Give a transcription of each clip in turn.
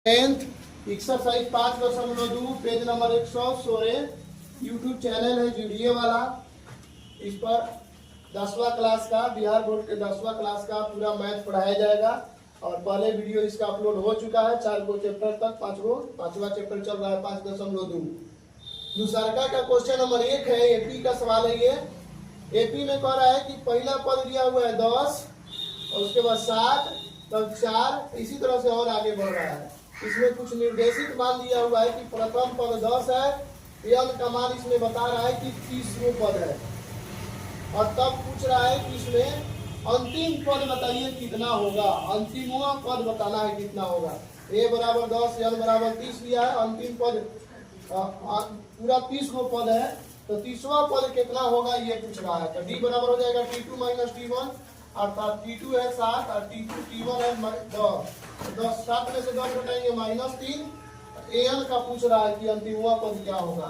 Tenth exercise 5.2 page number 116 YouTube channel है video वाला। इस पर 10वां क्लास का बिहार बोर्ड के 10वां क्लास का पूरा मैथ पढ़ाया जाएगा और पहले वीडियो इसका अपलोड हो चुका है 4 चैप्टर तक। 5वां चैप्टर चल रहा है 5.2। दूसरा का क्वेश्चन नंबर 1 है, एपी का सवाल है। ये एपी में कह रहा है कि पहला पद दिया हुआ है 10 और उसके बाद 7 तब 4, इसी तरह से और आगे बढ़ रहा है। इसमें कुछ निर्देशित मान दिया हुआ है कि प्रथम पद 10 है, एन का मान इसमें बता रहा है कि 30वां पद है और तब पूछ रहा है कि इसमें अंतिम पद बताइए कितना होगा। अंतिमवा पद बताना है कितना होगा। ए बराबर 10, एन बराबर 30 लिया है। अंतिम पद पूरा 30वां पद है तो 30वां पद कितना होगा ये पूछ रहा है। तो डी बराबर हो जाएगा T2 माइनस T1, अर्थात T2 है 7 और T2 T1 है 10। 7 में से 10 घटाएंगे -3। एन का पूछ रहा है कि अंतिमवा पद क्या होगा।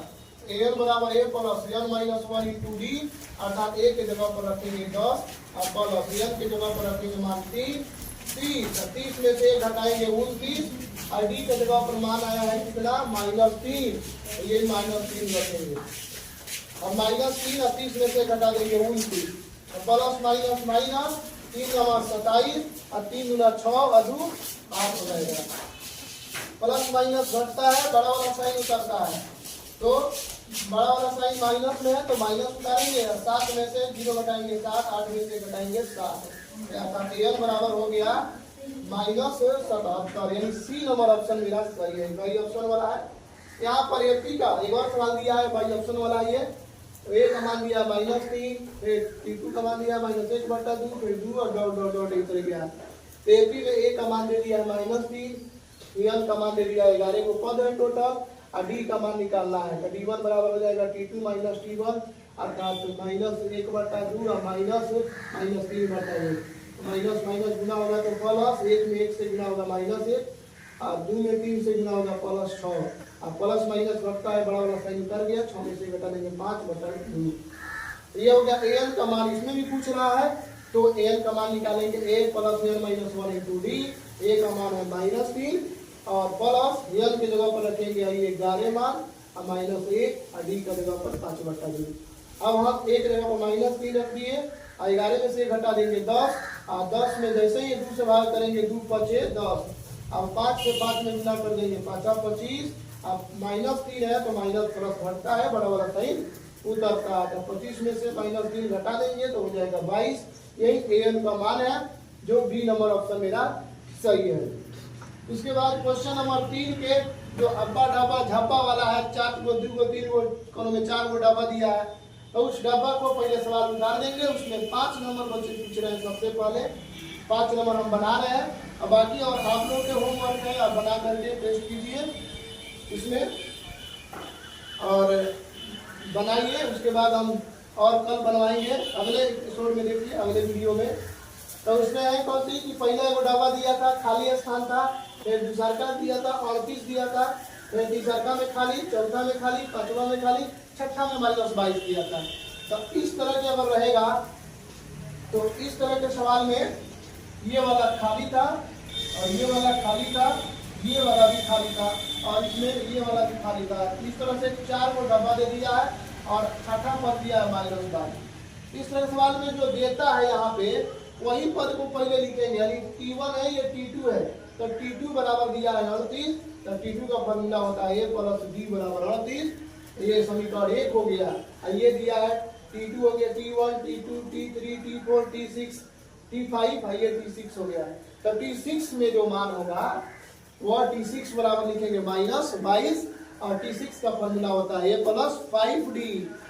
एन बराबर a plus n minus 1 into d, अर्थात ए के जगह पर रखेंगे 10 और प्लस एन के जगह पर रखेंगे मान 30। 30 में से घटाएंगे 29 और डी के जगह पर मान आया है कितना -3, तो ये -3 रखेंगे और -3 और 30 में से घटा देंगे 29, प्लस माइनस माइनस 3 नंबर 27 और 3 गुना 6 अदू 8 हो जाएगा। प्लस माइनस घटता है, बड़ा वाला साइन उतरता है, तो बड़ा वाला साइन माइनस में है तो माइनस उतारेंगे। 7 में से 0 घटाएंगे 7, 8 में से घटाएंगे 7, अर्थात एन बराबर हो गया -77। यानी सी नंबर ऑप्शन मेरा सही है, वही ऑप्शन वाला है। यहाँ पर एपी का एक और सवाल दिया है, वही ऑप्शन वाला ये। तो ए का मान दिया -3, फिर T2 का मान दिया -1/2, फिर 2 और डॉट डॉट डॉट इस तरह गया। तो एपी में ए का मान दे दिया है -3, एन का मान दे दिया 11 को पद है टोटल और डी का मान निकालना है। तो D1 बराबर हो जाएगा T2 माइनस T1, अर्थात -1/2 और -3/1। माइनस माइनस गुना होगा तो प्लस, 1 में 1 से गुना होगा -1 और 2 में 3 से गुना होगा +6 और प्लस माइनस घटता है, बड़ा वाला साइन उतर गया। 6 में से घटा देंगे 5/2। ये हो गया एन का मान। इसमें भी पूछ रहा है तो एन का मान निकालेंगे a plus n minus 1 into d. A का मान है -3 और प्लस एन के जगह पर रखेंगे ये 11 मान और -1 और डी का जगह पर 5/2। अब हम एक जगह पर -3 रख दिए और 11 में से घटा देंगे 10 और 10 में जैसे ही 2 से भाग करेंगे 2 5 10। अब 5 से 5 में गुना कर देंगे 5 25। अब -3 है तो माइनस प्लस घटता है, बड़ा वाला साइन उतरता है। तो 25 में से -3 घटा देंगे तो हो जाएगा 22। यही एन का मान है, जो बी नंबर ऑप्शन मेरा सही है। उसके बाद क्वेश्चन नंबर 3 के जो अब्बा डब्बा झब्बा वाला है, 4 गो 2 गो 3 गो कोनो में 4 गो डब्बा दिया है, तो उस डब्बा को पहले सवाल उतार देंगे। उसमें 5 नंबर बच्चे पूछ रहे हैं। सबसे पहले 5 नंबर हम बना रहे हैं और बाकी और आप लोग के होमवर्क है, आप बना करके टेस्ट कीजिए इसमें और बनाइए। उसके बाद हम और कल बनवाएंगे अगले एपिसोड में, देखिए अगले वीडियो में। तो उसमें है कौन सी कि पहला एगो डब्बा दिया था, खाली स्थान था, फिर दूसरा दिया था 38 दिया था, फिर तीसरा में खाली, चौथा में खाली, पांचवा में खाली, छठा में -22 दिया था। तो इस तरह के अगर रहेगा तो इस तरह के सवाल में ये वाला खाली था और ये वाला खाली था, ये वाला भी खाली था और इसमें ये वाला भी खाली था। इस तरह से 4 को डब्बा दे दिया है और छठा पद दिया है -22। इस तरह सवाल में जो देता है यहाँ पे वही पद को पहले लिखेंगे। यानी T1 है, ये T2 है, तो T2 बराबर दिया है 38, तो T2 का फॉर्मूला होता है A प्लस D बराबर 38। ये समीकरण 1 हो गया। ये दिया है T2 हो गया T1, T2, T3, T4, T6, T5, ये T6 हो गया है। तो T6 में जो मान होगा वह T6 बराबर लिखेंगे -22 और T6 का फॉर्मूला होता है A प्लस 5D।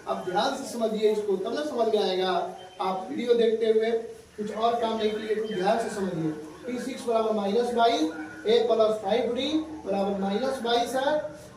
अब ध्यान से समझिए इसको, तब ना समझ में आएगा। आप वीडियो देखते हुए कुछ और काम नहीं किए, कुछ ध्यान से समझिए। T6 बराबर -22, A प्लस 5D बराबर -22 है।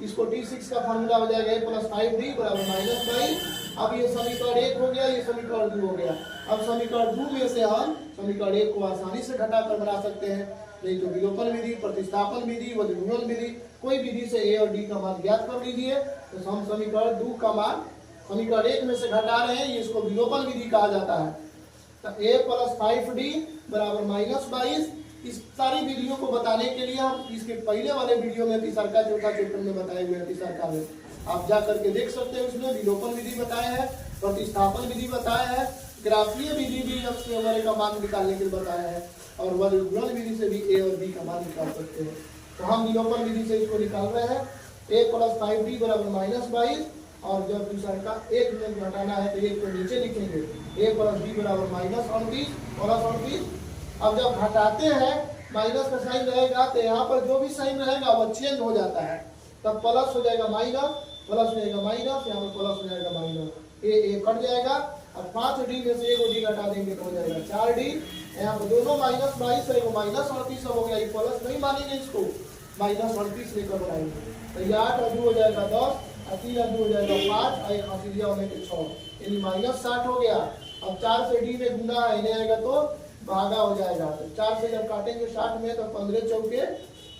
इसको T6 का फॉर्मूला हो जाएगा A प्लस 5D बराबर -22। अब ये समीकरण 1 हो गया, ये समीकरण 2 हो गया। अब समीकरण 2 में से हम समीकरण 1 को आसानी से घटाकर बना सकते हैं। नहीं तो विलोपन विधि, प्रतिस्थापन विधि, वर्गमूल विधि, कोई विधि से ए और डी का मान ज्ञात कर लीजिए। तो हम समीकरण 2 का मान समीकरण 1 में से घटा रहे हैं, इसको विलोपन विधि कहा जाता है। तो A प्लस 5D बराबर -22 इस सारी विधियों को बताने के लिए हम इसके पहले वाले वीडियो में तीसरा चौथा चैप्टर में बताए हुए हैं, तीसरा में आप जा करके देख सकते हैं। उसमें विलोपन विधि बताया है, प्रतिस्थापन विधि बताया है, ग्राफीय विधि भी x का मान निकालने के लिए बताया है, और वर्गीकरण विधि से भी a और b का मान निकाल सकते हैं। तो हम विलोपन विधि से इसको निकाल रहे हैं। a + 5d = -22, और जब दूसरा का एक में घटाना है तो एक को नीचे लिखेंगे, a + b = -38 अब जब घटाते हैं माइनस का साइन रहेगा तो यहाँ पर जो भी साइन रहेगा वो चेंज हो जाता है, तब प्लस हो जाएगा माइनस, प्लस हो जाएगा माइनस, यहाँ पर प्लस हो जाएगा माइनस, ए कट जाएगा। अब 5d में से 1 डी घटा देंगे तो हो जाएगा 4d। यहाँ पर दोनों -22 है, -38 हो गया, प्लस नहीं मानेंगे इसको, -38 लेकर बनाएंगे तो ये 8 और 2 हो जाएगा 10, 3 और 2 हो जाएगा 5, और 1 हासिल होने के 6, यानी -60 हो गया। अब 4 से डी में गुना है, इन्हें आएगा तो भागा हो जाएगा, तो 4 से जब काटेंगे 60 में तो 15 चौके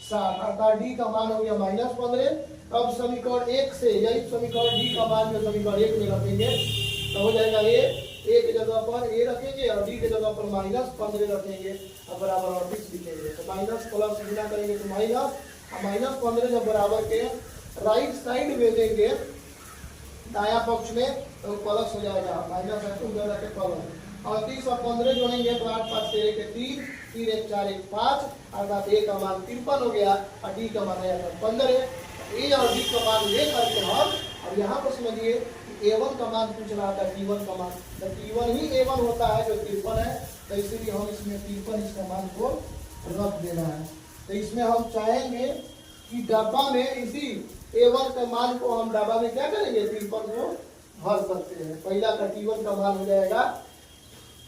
60, अर्थात डी का मान हो गया -15। अब समीकरण 1 से यही समीकरण डी का मान जो समीकरण 1 में रखेंगे तो हो जाएगा ए के जगह पर ए रखेंगे और डी के जगह पर -15 रखेंगे और बराबर 38 लिखेंगे। तो माइनस प्लस गुना करेंगे तो माइनस, और -15 जब बराबर के राइट साइड में देंगे दाया पक्ष में तो प्लस हो जाएगा, माइनस है तो उधर रखे प्लस, और 30 और 15 जोड़ेंगे तो 8 5 6 1 3, 3 1 4 1 5, अर्थात ए का मान 53 हो गया और डी का मान आया 15। ए और डी का मान ले करके हम अब यहाँ पर समझिए a1 का मान पूछ रहा था, t1 का मान, तो t1 ही a1 होता है जो 53 है, तो इसीलिए हम इसमें 53 इसका मान को रख देना है। तो इसमें हम चाहेंगे कि डब्बा में इसी a1 के मान को हम डब्बा में क्या करेंगे, 53 को भर सकते हैं। पहला का t1 का मान हो जाएगा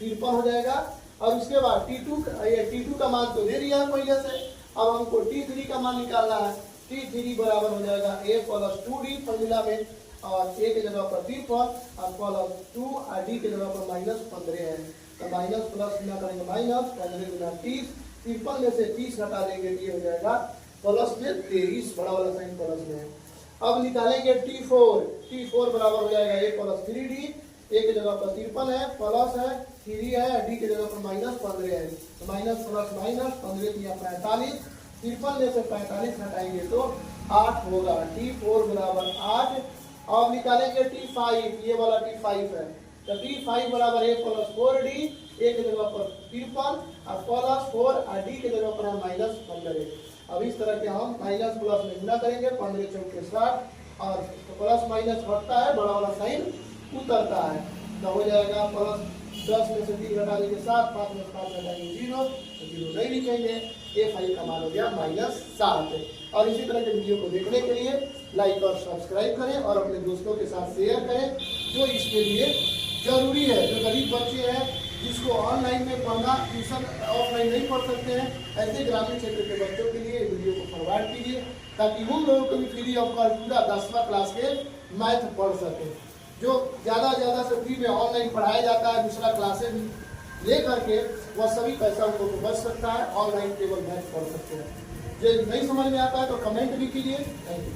53 हो जाएगा। अब इसके बाद t2 का मान तो दे दिया है पहले से, अब हमको t3 का मान निकालना है। t3 बराबर हो जाएगा a + 2d फॉर्मूला में, और a के जगह पर 53 और +2 और d के जगह पर -15 है, तो माइनस प्लस गुना करेंगे माइनस, 15 गुना 30, 53 में से 30 हटा देंगे, ये हो जाएगा प्लस में 23, बड़ा वाला साइन प्लस में है। अब निकालेंगे t4 बराबर हो जाएगा a + 3d, ए के जगह पर 53 है, प्लस है 3 है, डी के जगह पर -15 है, तो माइनस प्लस माइनस 15 या 45, 53 में से 45 हटाएंगे तो 8 होगा, t4 बराबर 8। अब निकालेंगे t5, ये वाला t5 है, तो t5 बराबर a + 4d, ए के जगह पर 53 और +4 और डी के जगह पर हम -15। अब इस तरह के हम माइनस प्लस में गुना करेंगे, 15 चौके 60 और प्लस माइनस घटता है, बड़ा वाला साइन उतरता है, तो हो जाएगा प्लस 10 में से 3 घटा देंगे 7, 5 में से 5 घटाएंगे 0, तो 0 नहीं लिखेंगे, a5 का मान हो गया -7। और इसी तरह के वीडियो को देखने के लिए लाइक और सब्सक्राइब करें और अपने दोस्तों के साथ शेयर करें जो इसके लिए जरूरी है। जो गरीब बच्चे हैं जिसको ऑनलाइन में पढ़ना, ट्यूशन ऑफलाइन नहीं पढ़ सकते हैं, ऐसे ग्रामीण क्षेत्र के बच्चों के लिए वीडियो को फॉरवर्ड कीजिए ताकि उन लोगों को भी फ्री ऑफ कॉस्ट पूरा 10वां क्लास के मैथ पढ़ सकें। जो ज़्यादा से फ्री में ऑनलाइन पढ़ाया जाता है, दूसरा क्लासेज ले करके वह सभी पैसा उनको बच सकता है, ऑनलाइन केवल मैथ पढ़ सकते हैं। जो नहीं समझ में आता है तो कमेंट भी कीजिए। Thank you.